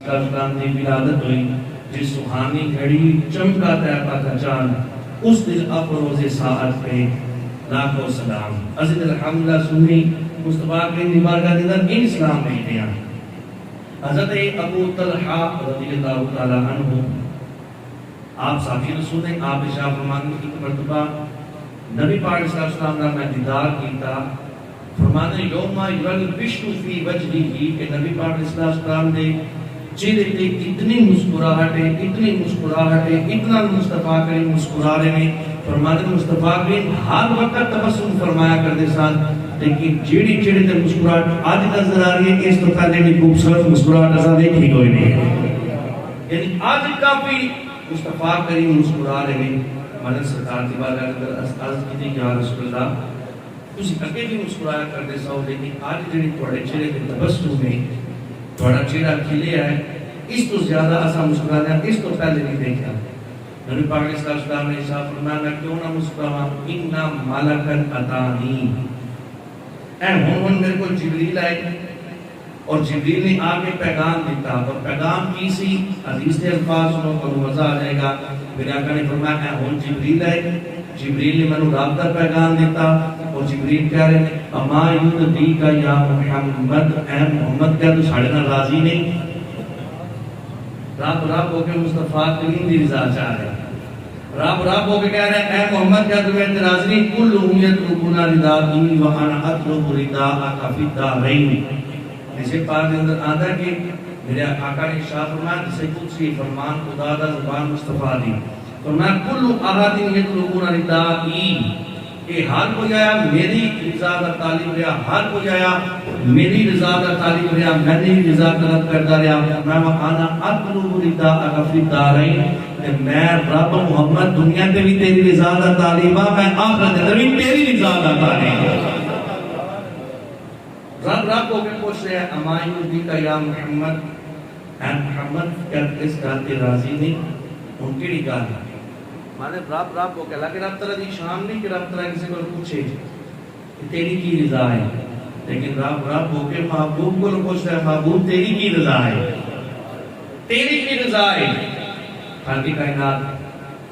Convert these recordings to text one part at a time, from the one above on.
اسلام کی ولادت ہوئی، جس سبحانی گھڑی چمکا تیرتا کا چاند، اس دل افروز ساعت پہ لاکھوں سلام۔ عزیز الحمدللہ سنی مصطفیٰ کی بارگاہ دیدن ان اسلام میں دیا۔ حضرت ابو طلحہ رضی اللہ تعالیٰ عنہ آپ صحابی رسول ہیں، آپ اشارہ فرمانے کی مرتبہ نبی پاک صلی اللہ علیہ وسلم نے میں دیدار کیتا، فرمانے یوما یلبشو فی وجہہ کہ نبی پاک صلی اللہ علیہ وسلم نے چہرے تے اتنی مسکراہٹ ہے، اتنا مصطفیٰ کریم مسکرا رہے ہیں، فرمانے مصطفیٰ کریم ہر وقت تبسم فرمایا کرتے ساتھ، لیکن جیڑی چہرے تے مسکراہٹ آج نظر آ رہی ہے، اس تو پہلے بھی خوبصورت مسکراہٹ ایسا دیکھی کوئی نہیں، یعنی آج کافی مصطفیٰ کریم مسکرا رہے ہیں۔ ہمارے سرکار کی بارگاہ اندر عرض کی تھی کہ یا رسول اللہ تسی اگے بھی مسکرایا کرتے سو، لیکن آج جڑی تھوڑے چہرے تے تبسم میں تھوڑا چہرہ کھلیا ہے، اس تو زیادہ ایسا مسکرانا ہے، اس تو پہلے نہیں دیکھا۔ نبی پاک صلی اللہ علیہ وسلم نے ارشاد فرمایا میں کیوں نہ مسکراواں، انا ملکن اتانی، اے ہن میرے کو جبریل آئے اور جبریل نے آ کے پیغام دیتا، اور پیغام کی سی حدیث کے الفاظ سنو تو مزہ آ جائے گا۔ میرے آقا نے فرمایا اے ہن جبریل آئے، جبریل نے منو رب دا پیغام دیتا، اور جبریل کہہ رہے ہیں اما یودی کا یا محمد، اے محمد کیا تو ساڑھے نہ راضی نہیں؟ رب ہو کے مصطفیٰ کریم دی رضا چاہ رہے ہیں، رب ہو کے کہہ رہے ہیں اے محمد کیا تمہیں اعتراض نہیں؟ کلہم یطلبون ردائی وانا اطلب رداءک فی الدارین۔ جسے پاک کے اندر آتا ہے کہ میرے آقا نے ارشاد فرمایا جسے قدسی فرمان خدا دا زبان مصطفیٰ دی، فرمایا کل احد یطلبون ردائی، کہ ہر کوئی آیا میری رضا کا طالب رہا، ہر کوئی آیا میری رضا کا طالب رہا، میں نے رضا طلب کرتا رہا، میں وہانا اطلب رداءک فی الدارین، کہ میں رب محمد دنیا کے بھی تیری رضا کا طالب ہوں، میں آخرت کے بھی تیری رضا کا طالب ہوں۔ رب کو بھی پوچھ رہے ہیں اما یودی کا یا محمد، اے محمد کیا اس گال کے راضی نہیں؟ ان کی گال ہے مانے رب کو کہ لیکن رب تعالیٰ دی شان نہیں کہ رب تعالیٰ کسی کو پوچھے کہ تیری کی رضا ہے، لیکن رب ہو کے محبوب کو پوچھ رہے ہیں محبوب تیری کی رضا ہے، تیری کی رضا ہے۔ خالق کائنات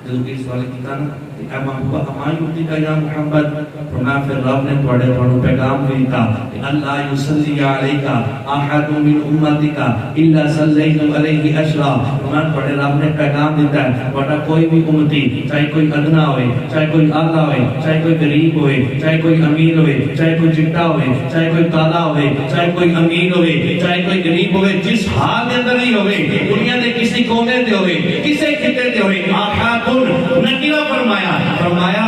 جو کہ سوال کیتا نا اے محبوبہ اما یودی کا یا محمد، فرمایا پھر رب نے تھوڑے پیغام دیتا کہ اللہ یصلی علیکا احد من امتک الا صلیت علیہ عشرا، فرمایا تھوڑے رب نے پیغام دیتا ہے بڑا کوئی بھی امتی چاہے کوئی ادنا ہوئے، چاہے کوئی اعلیٰ ہوئے، چاہے کوئی غریب ہوئے، چاہے کوئی امیر ہوئے، چاہے کوئی چٹا ہوئے، چاہے کوئی کالا ہوئے، چاہے کوئی امیر ہوئے، چاہے کوئی غریب ہوئے، جس حال کے اندر ہی ہوئے، دنیا کے کسی کونے تے ہوئے، کسی خطے تے ہوئے، احد نکرہ فرمایا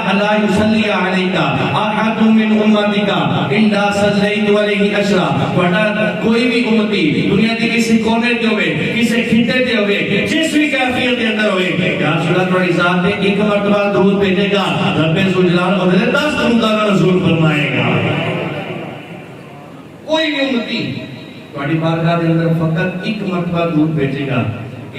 اللہ یصلی علیکا احد من امتک الا صلیت علیہ عشرا، بڑا کوئی بھی امتی دنیا کی کسی کونے تے ہوئے، کسی خطے تے ہوئے، جس بھی کیفیت کے اندر ہوئے، یا رسول اللہ تھوڑی ذات نے ایک مرتبہ درود بھیجے گا، رب ذوالجلال اور 10 درود کا نزول فرمائے گا۔ کوئی بھی امتی تھوڑی بارگاہ کے اندر فقط ایک مرتبہ درود بھیجے گا،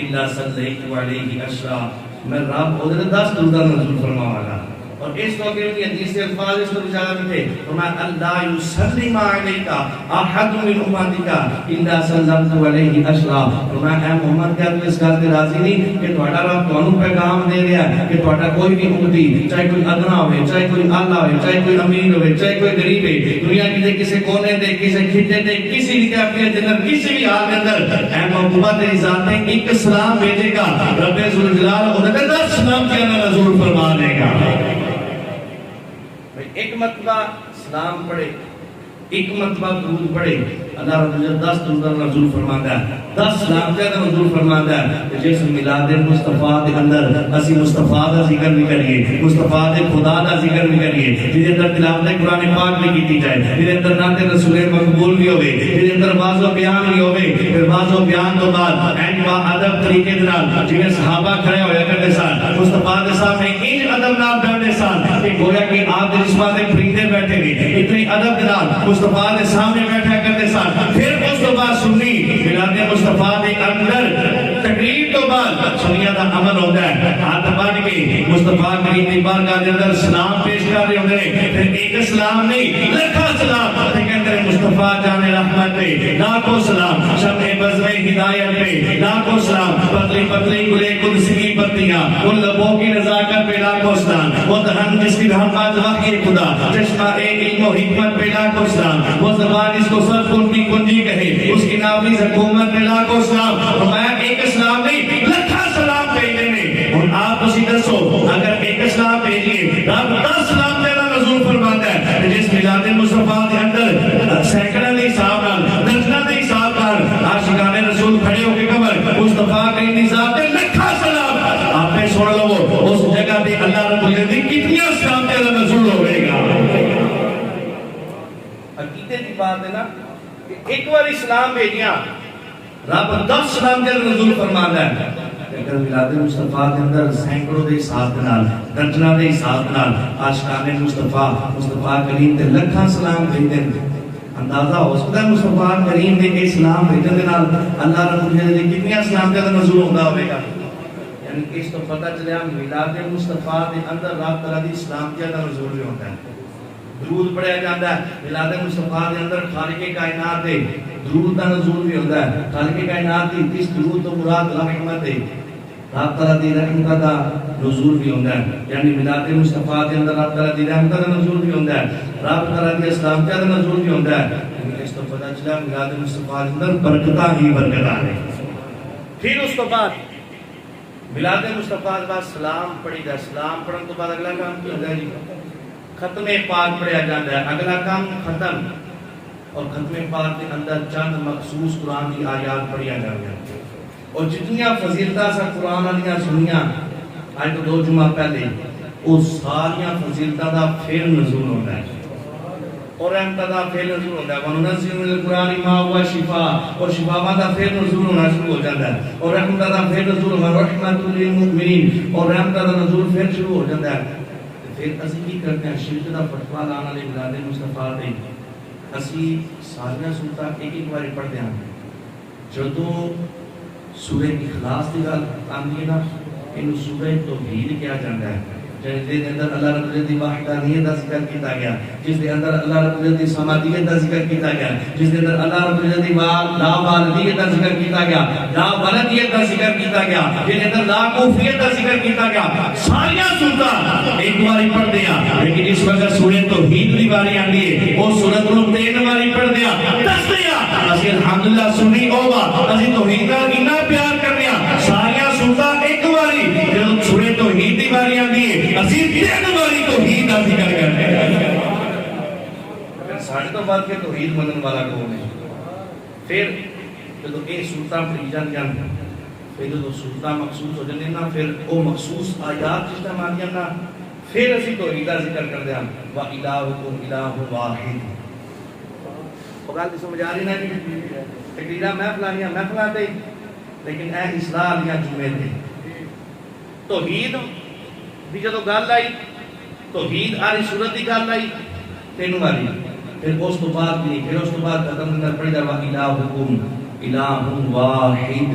الا صلیت علیہ عشرا، میں رب اور 10 درود کا نزول فرماؤں گا۔ اور اس وقت کی حدیث کے الفاظ اس کو اشارہ میں تھے، فرمایا اللہ یسلم علیکا احد من امتک الا سلمت علیہ عشرا، فرمایا اے محمد کیا تم اس بات سے راضی نہیں کہ تہاڈا رب تانوں پیغام دے رہا ہے کہ تہاڈا کوئی بھی امتی چاہے کوئی ادنا ہوئے، چاہے کوئی اعلیٰ ہوئے، چاہے کوئی امیر ہوئے، چاہے کوئی غریب ہے، دنیا کے کسی کونے تے کسی خطے تے کسی بھی کیفیت کے اندر کسی بھی حال کے اندر اے محبوبہ تیری ذات نے ایک سلام بھیجے گا، رب ذوالجلال اور 10 سلام کیا نزول فرما دے گا۔ ایک مرتبہ سلام پڑھے، ایک مرتبہ درود پڑھے، اللہ رب العزت 10 درود کا نزول فرماتا ہے، 10 سلام کا نزول فرماتا ہے۔ جس میلاد مصطفیٰ کے اندر اسی مصطفیٰ کا ذکر بھی کریے، مصطفیٰ کے خدا کا ذکر بھی کریے، جس اندر تلاوت قرآن پاک بھی کیتی جائے، جس اندر نعت رسول مقبول بھی ہوئے، جس اندر واضح و بیان بھی ہوئے، پھر واضح و بیان تو بعد این با ادب طریقے دنال جنہیں صحابہ کھڑے ہوئے کرتے ساتھ مصطفیٰ کے سامنے ان ادب نال بیٹھے ساتھ کہ گویا کہ آپ جسمہ سے پریندے بیٹھے گئے، اتنی ادب دنال مصطفیٰ کے سامنے بیٹھا کرتے ساتھ۔ پھر اس تو بعد سنی میلاد مصطفیٰ کے اندر تقریر تو بعد سنیاں دا عمل ہوتا ہے ہاتھ بڑھ کے مصطفیٰ کریم دی بارگاہ دے اندر سلام پیش کر رہے ہوندے نے پھر ایک سلام نہیں لکھا سلام تے کہندے نے مصطفیٰ جان رحمت پہ لاکھوں سلام شمع بزم ہدایت پہ لاکھوں سلام پتلی پتلی گلے قدس کی پتیاں ان لبوں کی نزاکت پہ لاکھوں سلام وہ دہن جس کی رحمت وحی خدا چشمہ علم و حکمت پہ لاکھوں سلام وہ زبان جس کو سب کی کنجی کہے اس کی نافذ حکومت پہ لاکھوں سلام فرمایا ایک اسلام نہیں لکھا سلام بھیجنے میں اور آپ اسی دسو اگر ایک اسلام بھیجیے رب 10 سلام تیرا نزول فرماتا ہے جس میلاد مصطفیٰ کے اندر سینکڑوں کے حساب نال درجنوں کے حساب نال عاشقان رسول کھڑے ہو کے قبر مصطفیٰ کے نظام تے لکھا سلام آپ نے سن لو اس جگہ پہ اللہ رب العزت کتنی سلام تیرا نزول ہوئے گا عقیدے کی بات ہے نا کہ ایک بار اسلام بھیجیا رب 10 سلام تیرا نزول فرماتا ہے اگر میلاد مصطفیٰ کے اندر سینکڑوں دے حساب نال درجنوں دے حساب نال عاشقان مصطفیٰ کریم تے لکھاں سلام بھیجدے اندازہ ہو سکتا ہے مصطفیٰ کریم نے اسلام بھیجن دے نال اللہ رب العزت نے کتنی اسلام کا نزول ہوندا ہوے گا یعنی اس تو پتہ چلیا میلاد مصطفیٰ دے اندر رب تعالی دی اسلام کا نزول بھی ہوتا ہے درود پڑھیا جاتا ہے میلاد مصطفیٰ دے اندر خالق کائنات دے درود کا نزول بھی ہوتا ہے خالق کائنات دی اس درود تو مراد رحمت ہے رب تعالی دی رحمت کا نزول بھی ہوتا ہے یعنی میلاد مصطفیٰ دے اندر رب تعالی دی رحمت کا نزول بھی ہوتا ہے رب تعالی دی اسلام کا نزول بھی ہوتا ہے اس تو پتہ چلا میلاد مصطفیٰ دے اندر برکتاں ہی برکتاں ہیں پھر اس تو بعد میلاد مصطفیٰ کے بعد سلام پڑھی جائے سلام پڑھن تو بعد اگلا کام کیا ہوتا ہے جی ختم پاک پڑھیا جاتا ہے اگلا کام ختم اور ختم پاک کے اندر چند مخصوص قرآن کی آیات پڑھیا جاتا ہے اور جتنیاں فضیلتاں سا قرآن والیاں سنیاں آج تو 2 جمعہ پہلے وہ ساریاں فضیلتاں دا پھر نزول ہوتا ہے اور رحمتہ دا پھر نزول ہوتا ہے وَنُنَزِّلُ مِنَ الْقُرْآنِ مَا هُوَ شِفَاءٌ اور شفا دا پھر نزول ہونا شروع ہو جاتا ہے اور رحمتہ دا پھر نزول ہونا رحمۃ للمؤمنین اور رحمتہ دا نزول پھر شروع ہو جاتا ہے پھر اسی کی کرتے ہیں شرک دا فتوا لانا لے میلاد مصطفیٰ تے اسی ساریاں سورتاں ایک ایک باری پڑھتے ہیں جدوں سورہ اخلاص کی گل آندی ہے نا اینو سورہ توحید کہا جاتا ہے جس دے اندر اللہ رب العزت دی وحدانیت کا ذکر کیتا گیا جس دے اندر اللہ رب العزت دی سمادیت کا ذکر کیتا گیا جس دے اندر اللہ رب العزت دی لا والدیت کا ذکر کیتا گیا لا ولدیت کا ذکر کیتا گیا جس دے اندر لا کوفیت کا ذکر کیتا گیا ساریاں سورتاں ایک باری پڑھ دیا لیکن اس وقت سورہ توحید دی باری آندی ہے وہ سورت نو 3 باری پڑھ دیا دس دیا اسی الحمدللہ سنی اوبا اسی توحید کا اتنا پیار کرنے ساریاں سورتاں ایک باری جب سورہ توحید دی باری آندی ہے اسی 3 باری توحید کا ذکر کرتے ہیں ساڑھے تو بعد کے توحید منن والا کون ہے پھر جب یہ سورتاں پڑھی جان پھر جب سورتاں مخصوص ہو جاندی نا پھر وہ مخصوص آیات جس ٹائم آندی نا پھر اسی توحید کا ذکر کرتے ہیں وَإِلَٰهُكُمْ إِلَٰهٌ وَاحِدٌ وہ گل سمجھ آ رہی نا جی تقریرا محفلاں تے لیکن اے اصلاح والیاں جمعے تے توحید دی جدوں گل آئی توحید والی صورت دی گل آئی تینوں والی پھر اس تو بعد نہیں پھر اس تو بعد ختم اندر پڑھی جا وَإِلَٰهُكُمْ إِلَٰهٌ وَاحِدٌ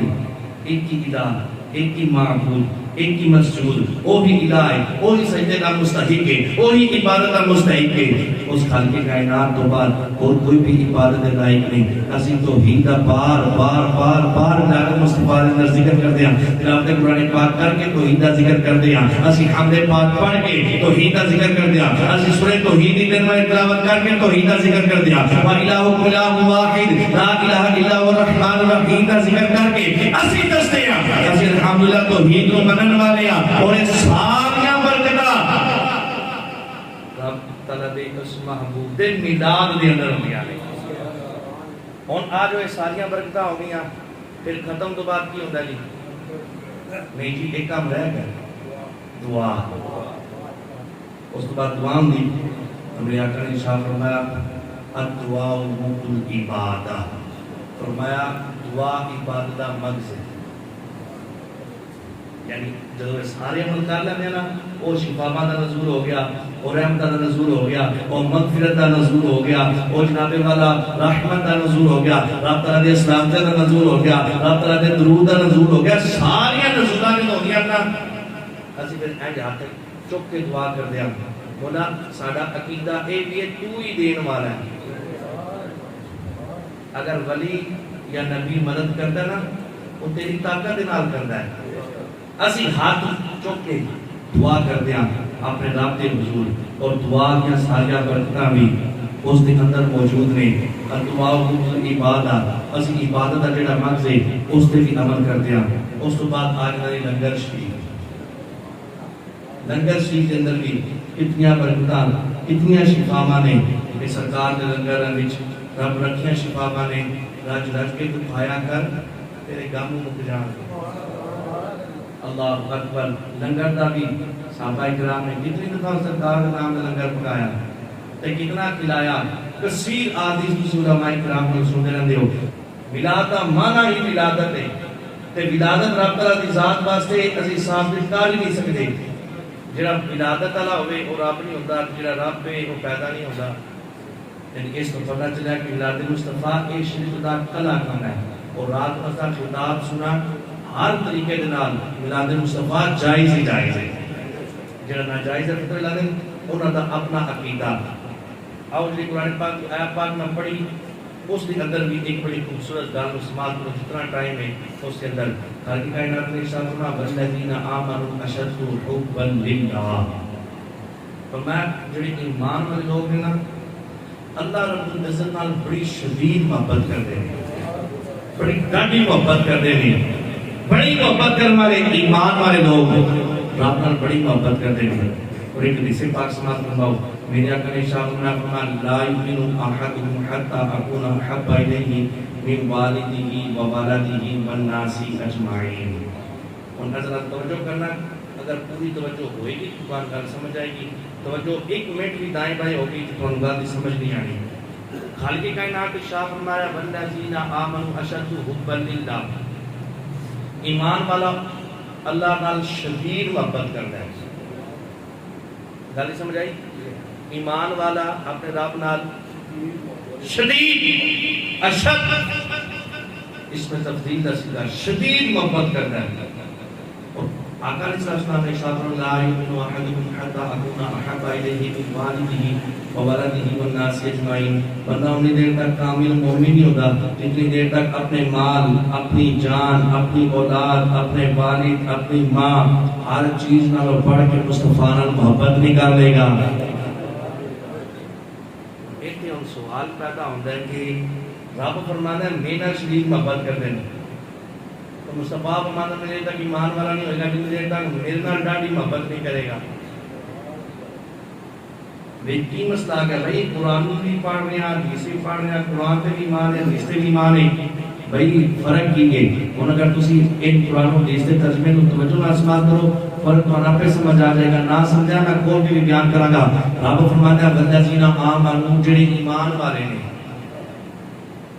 ایک ہی الہ ایک ہی معبود ایک ہی مسجود وہی الہ ہے وہی سجدے کا مستحق ہے وہی عبادت کا مستحق ہے اس خالق کائنات تو بعد اور کوئی بھی عبادت لائق نہیں اسی توحید کا بار بار بار بار لاکھ مصطفیٰ نے ذکر کر دیا تلاوت قرآن پاک کر کے توحید کا ذکر کر دیا اسی حمد پاک پڑھ کے توحید کا ذکر کر دیا اسی سورہ توحید کی تلاوت کر کے توحید کا ذکر کر دیا وَإِلَٰهُكُمْ إِلَٰهٌ وَاحِدٌ لَا إِلَٰهَ إِلَّا هُوَ الرَّحْمَٰنُ الرَّحِيمُ کا ذکر کر کے اسی دستے ہیں اسی الحمدللہ توحید کو منن والے اور اس ساریاں برکتاں رب تعالی دے اس محبوب دے میلاد دے اندر ہوندیاں نے ہن آ جو یہ ساریاں برکتاں ہو گئیاں پھر ختم تو بعد کی ہوندا جی نہیں جی ایک کام رہ گیا دعا اس کے بعد دعا دی ہمارے آقا نے ارشاد فرمایا الدعاء موت العبادہ فرمایا دعا عبادت کا مغز ہے یعنی جب سارے عمل کر لینے نا وہ شفاواں دا نزول ہو گیا، اور رحمت دا نزول ہو گیا، اور مغفرت دا نزول ہو گیا، اور جناب والا رحمت دا نزول ہو گیا، رب تعالیٰ دے اسلام دا نزول ہو گیا، رب تعالیٰ دے درود دا نزول ہو گیا، ساری نزولاں جو ہو گیا نا اسی پھر اے ہاتھ چک کے دعا کر دیا مولا ساڈا عقیدہ اے بھی تو ہی دین والا ہے۔ اگر ولی یا نبی مدد کرتا نا وہ تیری طاقت دے نال کرتا ہے، اسی ہاتھ چک کے دعا کر دیا اپنے رب دے حضور، اور دعا کیا ساریا برکتاں بھی اس دے اندر موجود نے۔ دعا عبادت اسی عبادت دا جڑا مقصد ہے اس تے بھی عمل کر دیا۔ اس تو بعد آج ہماری لنگر شریف، لنگر شریف کے اندر بھی کتنیاں برکتاں کتنیاں شفاواں نے کہ سرکار دے لنگراں وچ رب رکھیاں شفاواں نے، رج رج کے تو کھایا کر تیرے غم مک جان۔ اللہ اکبر۔ لنگر دا بھی صحابہ کرام نے کتنی دفعہ سرکار کے نام دا لنگر پکایا تے کتنا کھلایا۔ کثیر احادیث علماء کرام نے سنتے رہندے ہو۔ ولادت دا معنی ہی ولادت ہے تے ولادت رب تعالیٰ دی ذات واسطے اسی ثابت کر ہی نہیں سکتے۔ جڑا ولادت والا ہوئے وہ رب نہیں ہوتا، جڑا رب ہے وہ پیدا نہیں ہوتا۔ یعنی اس کو پتہ چلا کہ ولادت مصطفیٰ ایک شریعت دا کلا کام ہے، اور رات کو خطاب سنا ہر طریقے دے نال ولادت مصطفیٰ جائز ہی جائز ہے۔ جڑا ناجائز ہے فطر ولادت انہاں دا اپنا عقیدہ۔ آؤ جی قرآن پاک کی آیت پاک میں پڑھی اس کے اندر بھی ایک بڑی خوبصورت گل سماعت کو جتنا ٹائم ہے اس کے اندر خالق کائنات نے ارشاد فرمایا والذین آمنوا اشد حبا للہ۔ فرمایا جڑے ایمان والے لوگ ہیں نا اللہ رب العزت نال بڑی شدید محبت کرتے ہیں، بڑی گاڑی محبت کرتے ہیں، بڑی محبت کرنے والے ایمان والے لوگ رب نال بڑی محبت کرتے ہیں۔ اور ایک حدیث پاک سماعت فرماؤ میرے آقا نے ارشاد فرمایا لا یؤمن احدکم حتی اکون احب الیہ من والدہ وولدہ والناس اجمعین۔ ان حضرات توجہ کرنا، اگر پوری توجہ ہوئے گی تو بات گل سمجھ آئے گی، توجہ ایک منٹ بھی دائیں بائیں ہوگی تو ان بات سمجھ نہیں آنی۔ خالق کائنات ارشاد فرمایا والذین آمنوا اشد حبا للہ، ایمان والا اللہ نال شدید محبت کرتا ہے۔ گل سمجھ آئی؟ ایمان والا اپنے رب نال شدید اشد، اس میں تفضیل دا سیدھا شدید محبت کرتا ہے۔ اور آقا علیہ السلام نے ارشاد فرمایا لا یؤمن احدکم حتی اکون احب الیہ من والدہ وولدہ والناس اجمعین۔ بندہ اتنی دیر تک کامل مومن نہیں ہوتا جتنی دیر تک اپنے مال، اپنی جان، اپنی اولاد، اپنے والد، اپنی ماں، ہر چیز نال بڑھ کے مصطفیٰ نال محبت نہیں کر لے گا۔ ایک سوال پیدا ہوتا ہے کہ رب فرماتا ہے میرا شدید محبت کرتے ہیں، تو مصطفیٰ فرماتا ہے میرے تک ایمان والا نہیں ہوئے گا جتنی دیر تک میرے نال ڈاڈی محبت نہیں کرے گا۔ کی مسئلہ ہے بھائی قرآن بھی پڑھ رہے ہیں، حدیث بھی پڑھ رہے ہیں، قرآن پہ بھی ایمان ہے، حدیث پہ بھی ایمان ہے، بھائی فرق کی ہے۔ اور اگر تسی ایک قرآن و حدیث کے ترجمے کو توجہ نہ سماعت کرو فرق تو آپ پہ سمجھ آ جائے گا، نہ سمجھا میں کھول کے بھی بیان کروں گا۔ رب فرماتا ہے والذین آمنوا جڑے ایمان والے نے،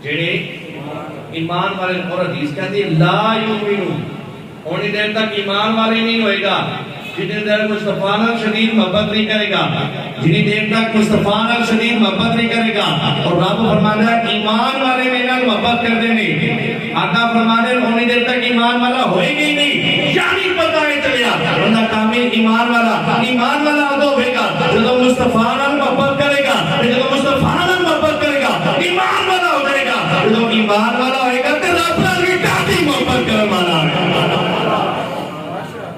جڑے ایمان والے، اور حدیث کہتی ہے لا یؤمنون، اونی دیر تک ایمان والے نہیں ہوئے گا جتنی دیر مصطفیٰ نال شدید محبت نہیں کرے گا، جتنی دیر تک مصطفیٰ نال شدید محبت نہیں کرے گا۔ اور رب فرماتا ہے ایمان والے میرے نال محبت کرتے ہیں، آقا فرماتے ہیں اونی دیر تک ایمان والا ہوئے گا ہی نہیں۔ یعنی پتہ ہے چلیا بندہ کامل ایمان والا ادو ہوئے گا جب مصطفیٰ نال محبت کرے گا، جب مصطفیٰ نال محبت کرے گا ایمان والا ہو جائے گا، جب ایمان والا ہوئے گا تو رب نال بھی کافی محبت کرنے والا ہے۔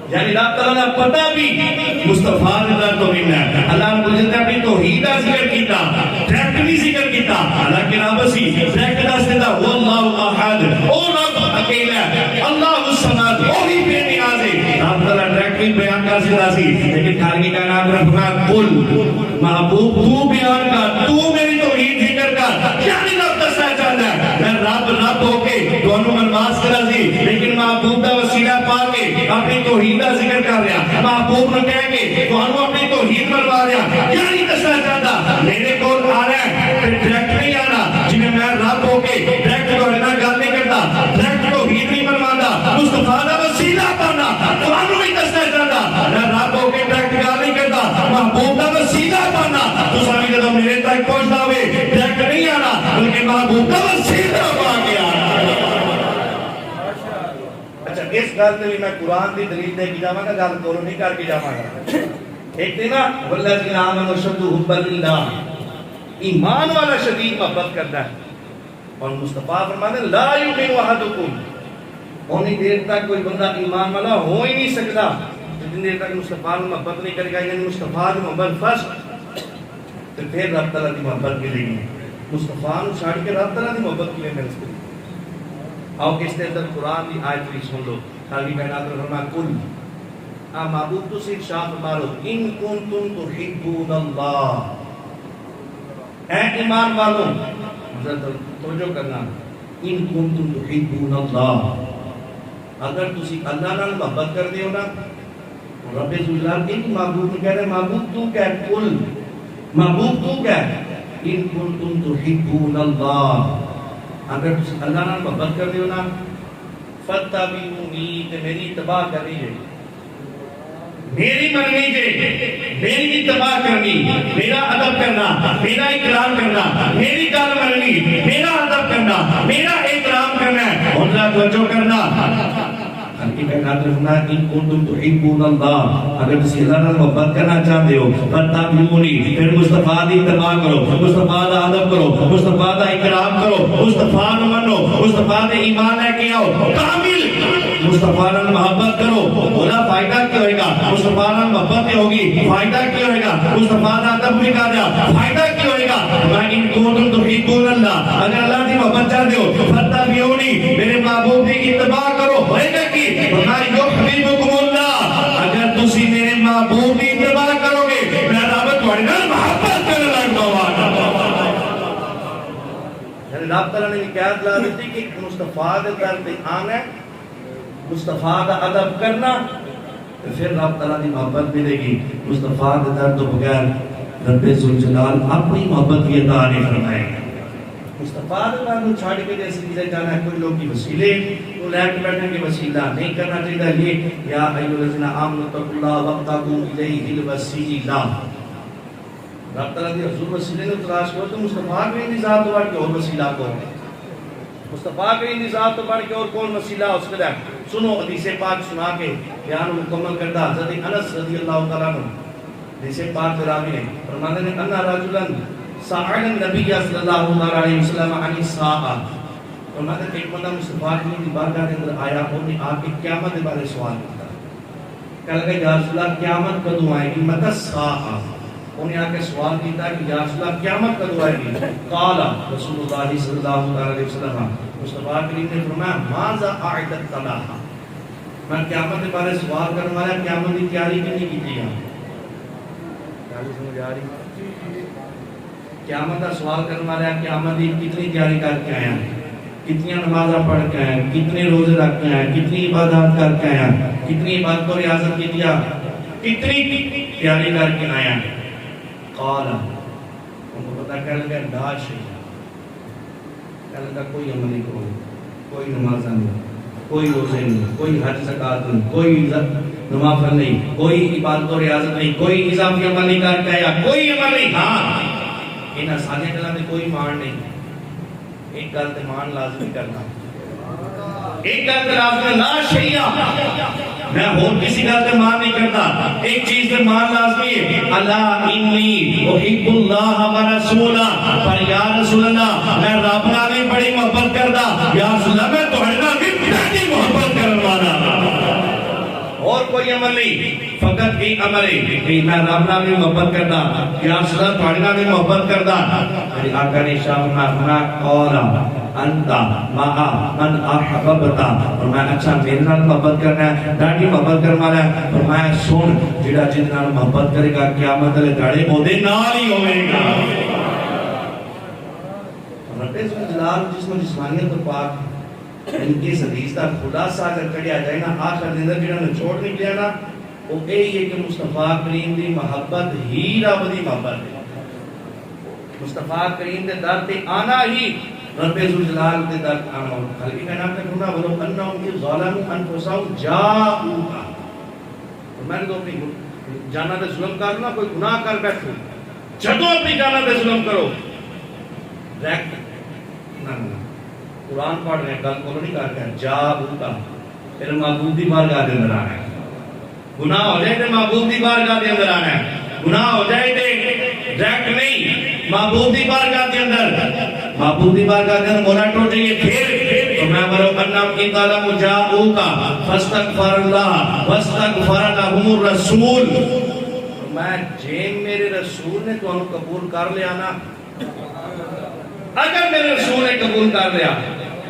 یعنی رب تعالیٰ نے پتہ بھی مصطفیٰ نے تو بھی میں اللہ نے مجھے اپنی توحید کا ذکر کیتا، ڈائریکٹ نہیں ذکر کیتا، حالانکہ رب سی ڈائریکٹ دس دیتا وہ اللہ احد، او رب اکیلا ہے، اللہ الصمد، وہی بے نیاز ہے۔ رب تعالیٰ ڈائریکٹ بھی بیان کر سکتا سی، لیکن خالق کائنات نے فرمایا قل محبوب تو بیان کر، تو میری توحید ذکر کر۔ یعنی رب دسنا چاہتا ہے میں رب ہو کے دونوں منواس کرا سی، لیکن محبوب کا وسیلہ پا کے اپنی توحید کا ذکر کر رہا، محبوب نے کہہ کے دونوں اپنی توحید منوا رہا۔ یعنی دسنا چاہتا میرے کو آ رہا ہے پھر ڈائریکٹ نہیں آنا، جنہیں میں رب ہو کے ڈائریکٹ تو گل نہیں کرتا، ڈائریکٹ توحید نہیں منواتا، مصطفیٰ کا وسیلہ پانا، اچھا اس گل تے بھی میں قرآن دی دلیل دے کے جاواں گا، گل کولو نہیں کر کے جاواں گا. ایک تے نا والذین آمنوا اشد حبا للہ، ایمان والا شدید محبت کرتا ہے. اور مصطفیٰ فرماتے ہیں لا یؤمن احدکم، اونی دیر تک کوئی بندہ ایمان والا ہو ہی نہیں سکتا جتنی دیر تک مصطفیٰ نے محبت نہیں کرے گا. یعنی مصطفیٰ کی محبت فرسٹ، تو پھر رب تعالیٰ کی محبت ملے گی. مصطفیٰ نے چھاڑ کے رب تعالیٰ کی محبت کی مل سکتی. آؤ اس کے اندر قرآن کی آیت بھی سن لو. خالی کائنات نے فرمایا کل معبود تو سے ارشاد فرما لو ان کنتم تحبون اللہ، اے ایمان والوں توجہ کرنا، ان کنتم تحبون اللہ، اگر تسی اللہ نال محبت کر دیو نا. رب ذوالجلال ایک معبود کو کہہ رہے معبود تو کہہ، کل معبود تو کہہ ان کنتم تحبون اللہ، اگر تسی اللہ نال محبت کر دیو نا فتبعونی، تے میری اتباع کرنی ہے، میری مننی جے، میری اتباع کرنی، میرا ادب کرنا، میرا اکرام کرنا، میری گل مننی، میرا ادب کرنا، میرا احترام کرنا ہے، اور توجہ کرنا. ان کنتم تحبون اللہ، اگر تسی اللہ نال محبت کرنا چاہتے ہو فتبعونی، پھر مصطفیٰ دی اتباع کرو، مصطفیٰ دا ادب کرو، مصطفیٰ دا اکرام کرو، مصطفیٰ نو منو، مصطفیٰ دے ایمان لے کے آؤ، کامل مصطفیٰ نال محبت کرو. بولا فائدہ کیا ہوئے گا؟ مصطفیٰ نال محبت ہوگی، فائدہ کیا ہوئے گا؟ مصطفیٰ دا ادب بھی کر دیا، فائدہ کیا ہوئے گا؟ ان کنتم تحبون اللہ، اگر اللہ دی محبت چاہتے ہو فتبعونی، میرے محبوب کی اتباع کرو. ہوئے گا کی یحببکم اللہ، اگر تسی میرے محبوب کی اتباع کرو گے میں رب تہاڈے نال محبت کرنے لگ پاواں. یعنی رب تعالیٰ نے قید لا دیتی کہ مصطفیٰ دے در تے آنا ہے، مصطفیٰ دا ادب کرنا، پھر رب تعالیٰ دی محبت ملے گی. مصطفیٰ دے در تو بغیر رب ذوالجلال اپنی محبت کی عطا نہیں فرمائے گا. مصطفیٰ دے در کو چھاڑ کے جیسے چیزیں جانا ہے، کوئی لوگ کی وسیلے تو لے کے بیٹھیں گے، وسیلہ نہیں کرنا چاہیے. یہ یا ایھا الذین آمنوا اتقوا اللہ وابتغوا الیہ الوسیلہ، رب تعالیٰ دی حضور وسیلے کو تلاش کرو. تو مصطفیٰ کی ذات تو بڑھ کے اور وسیلہ کو، مصطفیٰ کی ذات تو بڑھ کے اور کون وسیلہ اس کے لئے. سنو حدیث پاک سنا کے بیان مکمل کردہ حضرت انس رضی اللہ تعالیٰ عنہ حدیث پاک راوی نے فرماتے ہیں ان رجلا سأل النبی صلی اللہ علیہ وسلم عن الساعہ، فرماتے ہیں ایک بندہ مصطفیٰ کی بارگاہ کے اندر آیا، انہوں نے آ کے قیامت کے بارے سوال کیا. کہا لگا یا رسول اللہ قیامت کدوں آئے گی؟ متی الساعہ، انہیں آ کے سوال کیا کہ یا رسول اللہ قیامت کدوں آئے گی؟ قال رسول اللہ صلی اللہ علیہ وسلم، مصطفیٰ کریم نے فرمایا ماذا اعددت لها، میں قیامت کے بارے سوال کرنے والا قیامت کی تیاری کتنی کی تھی؟ سمجھ آ رہی؟ قیامت کا سوال کرنے والا قیامت کی کتنی تیاری کر کے آیا، کتنی نمازیں پڑھ کے آیا، کتنے روزے رکھ کے آیا، کتنی عبادات کر کے آیا، کتنی عبادت کو ریاضت کی دیا، کتنی تیاری کر کے آیا. قال ان کو پتا کہہ لگا لا شیء، کہہ لگا کوئی عمل نہیں کرو، کوئی نماز نہیں، کوئی روزے نہیں، کوئی حج زکات نہیں، کوئی نوافل نہیں، کوئی عبادت و ریاضت نہیں، کوئی اضافی عمل نہیں کر کے آیا، کوئی عمل نہیں. ہاں انہاں سارے گلاں تے کوئی مان نہیں. ایک گل تے مان لازمی کرنا، ایک گل تے لازمی لا شیء، میں اور کسی گل تے مان نہیں کرتا، ایک چیز تے مان لازمی ہے. الا انی احب اللہ ورسولہ، پر یا رسول اللہ میں رب نال بڑی محبت کردا، یا رسول اللہ میں تہاڈے نال بھی بڑی محبت کرن والا. اور کوئی عمل نہیں، فقط ایک عمل ہے کہ میں رب نال بھی محبت کردا، یا رسول اللہ تہاڈے نال بھی محبت کردا. میرے آقا نے ارشاد فرمایا قال انت مع من احببت، فرمایا اچھا میرے نال محبت کرنا ہے، ڈاڈی محبت کرنے والا ہے. فرمایا سن جڑا جس نال محبت کرے گا قیامت والے دہاڑے اودے نال ہی ہوے گا. رب ذوالجلال جس میں جسمانیت تو پاک، ان کی حدیث کا خلاصہ اگر کڑیا جائے نا آخر دن جڑا نچوڑ نکلیا نا وہ یہی ہے کہ مصطفیٰ کریم دی محبت ہی رب دی محبت ہے. مصطفیٰ کریم دے در تے آنا ہی رب ذوالجلال دے در آنا ہو. خلقی کائنات نے فرمایا ولو انہم اذ ظلموا انفسہم جاؤک، میں نے تو اپنی جانا دے ظلم کرو نا، کوئی گناہ کر بیٹھو، جدو اپنی جانا دے ظلم کرو ریکٹ نہ قرآن پڑھ رہے ہیں گل کو نہیں کر کے جاؤک، پھر معبود دی بارگاہ دے اندر آنا ہے. گناہ ہو جائے تو معبود دی بارگاہ دے اندر آنا ہے. گناہ ہو جائے تو ڈائریکٹ نہیں, معبود دی بارگاہ دے اندر, معبود دی بارگاہ دے اندر مولا ٹوٹ جائیے. پھر تو میں برو انام کی تعالیٰ مجاؤکا فاستغفر اللہ واستغفر لهم الرسول, میں جین میرے رسول نے تو انہوں قبول کر لیا نا, اگر میرے رسول نے قبول کر لیا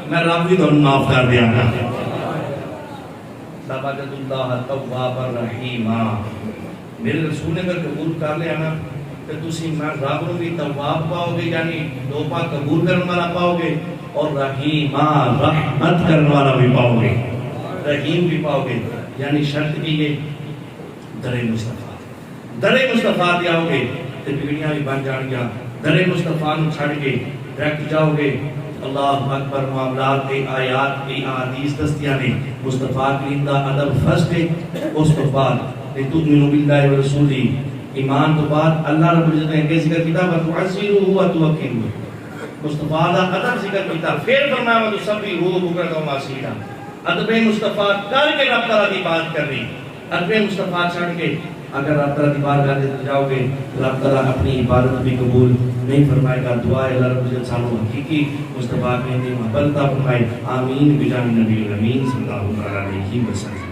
میں رب بھی تو انہوں معاف کر دیا نا. سبجد اللہ تواب الرحیم, میرے رسول نے اگر قبول کر لیا نا تو تسی میں رب نو بھی تواب پاؤ گے, یعنی توبہ قبول کرنے والا پاؤ گے, اور رحیم رحمت کرنے والا بھی پاؤ گے, رحیم بھی پاؤ گے. یعنی شرط کی یہ در مصطفیٰ, در مصطفیٰ دے آؤ گے تو بگڑیاں بھی بن جان گیا. در مصطفیٰ نو چھڑ کے ڈائریکٹ جاؤ گے, اللہ اکبر معاملات کے آیات کی احادیث دستیاں نے مصطفیٰ کریم دا ادب فرض کے. اس تو بعد تؤمنوا باللہ ورسولہ, ایمان تو بعد اللہ رب العزت نے کہ ذکر کتاب وتعزروه وتوقروه, مصطفیٰ دا ادب ذکر کتاب. پھر فرمایا وتسبحوه بکرۃ واسیلا, ادب مصطفیٰ کر کے رب تعالیٰ کی بات کر رہی. ادب مصطفیٰ چھڑ کے اگر رب تعالیٰ کی بارگاہ میں جاؤ گے رب تعالیٰ اپنی عبادت بھی قبول نہیں فرمائے گا. دعا ہے اللہ رب العزت سانو حقیقی مصطفیٰ کی محبت عطا فرمائے. آمین بجاہ نبی الامین صلی اللہ علیہ وسلم.